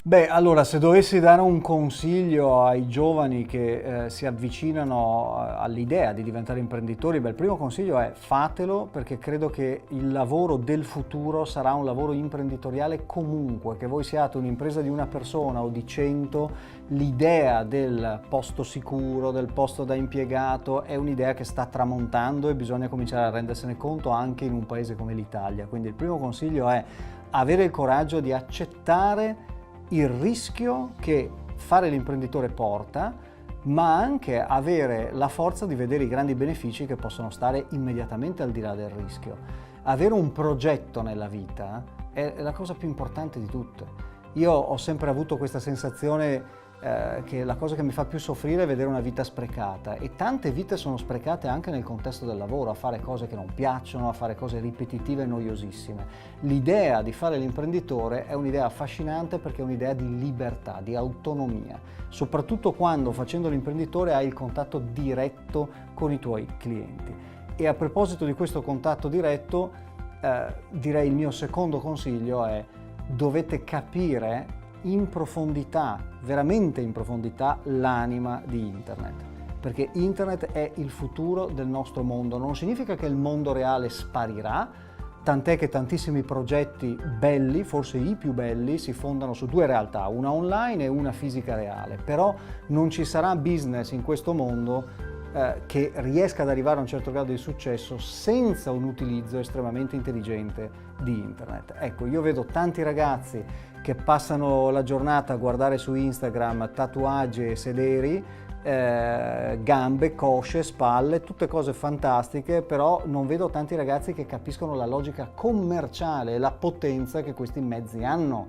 Beh, allora, se dovessi dare un consiglio ai giovani che si avvicinano all'idea di diventare imprenditori, beh, il primo consiglio è fatelo, perché credo che il lavoro del futuro sarà un lavoro imprenditoriale comunque, che voi siate un'impresa di una persona o di 100, l'idea del posto sicuro, del posto da impiegato è un'idea che sta tramontando e bisogna cominciare a rendersene conto anche in un paese come l'Italia. Quindi il primo consiglio è avere il coraggio di accettare il rischio che fare l'imprenditore porta, ma anche avere la forza di vedere i grandi benefici che possono stare immediatamente al di là del rischio. Avere un progetto nella vita è la cosa più importante di tutte. Io ho sempre avuto questa sensazione che la cosa che mi fa più soffrire è vedere una vita sprecata, e tante vite sono sprecate anche nel contesto del lavoro, a fare cose che non piacciono, a fare cose ripetitive e noiosissime. L'idea di fare l'imprenditore è un'idea affascinante perché è un'idea di libertà, di autonomia, soprattutto quando facendo l'imprenditore hai il contatto diretto con i tuoi clienti. E a proposito di questo contatto diretto, direi il mio secondo consiglio è: dovete capire in profondità, veramente in profondità, l'anima di Internet, perché Internet è il futuro del nostro mondo. Non significa che il mondo reale sparirà, tant'è che tantissimi progetti belli, forse i più belli, si fondano su due realtà, una online e una fisica reale, però non ci sarà business in questo mondo che riesca ad arrivare a un certo grado di successo senza un utilizzo estremamente intelligente di Internet. Ecco, io vedo tanti ragazzi che passano la giornata a guardare su Instagram tatuaggi e sederi, gambe, cosce, spalle, tutte cose fantastiche, però non vedo tanti ragazzi che capiscono la logica commerciale e la potenza che questi mezzi hanno.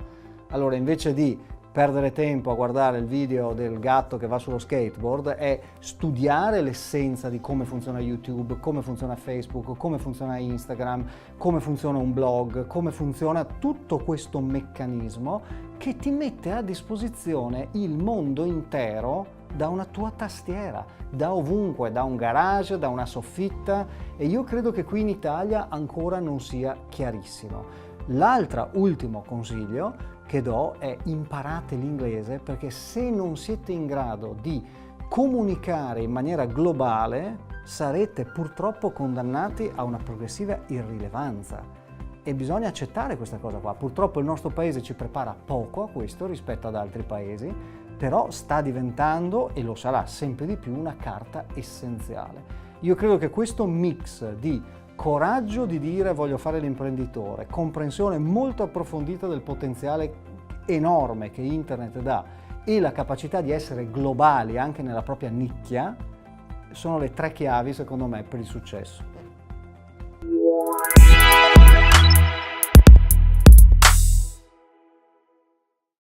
Allora, invece di perdere tempo a guardare il video del gatto che va sullo skateboard, è studiare l'essenza di come funziona YouTube, come funziona Facebook, come funziona Instagram, come funziona un blog, come funziona tutto questo meccanismo che ti mette a disposizione il mondo intero da una tua tastiera, da ovunque, da un garage, da una soffitta, e io credo che qui in Italia ancora non sia chiarissimo. Ultimo consiglio che do è: imparate l'inglese, perché se non siete in grado di comunicare in maniera globale sarete purtroppo condannati a una progressiva irrilevanza, e bisogna accettare questa cosa qua. Purtroppo il nostro paese ci prepara poco a questo rispetto ad altri paesi, però sta diventando, e lo sarà sempre di più, una carta essenziale. Io credo che questo mix di coraggio di dire voglio fare l'imprenditore, comprensione molto approfondita del potenziale enorme che Internet dà e la capacità di essere globali anche nella propria nicchia sono le tre chiavi, secondo me, per il successo.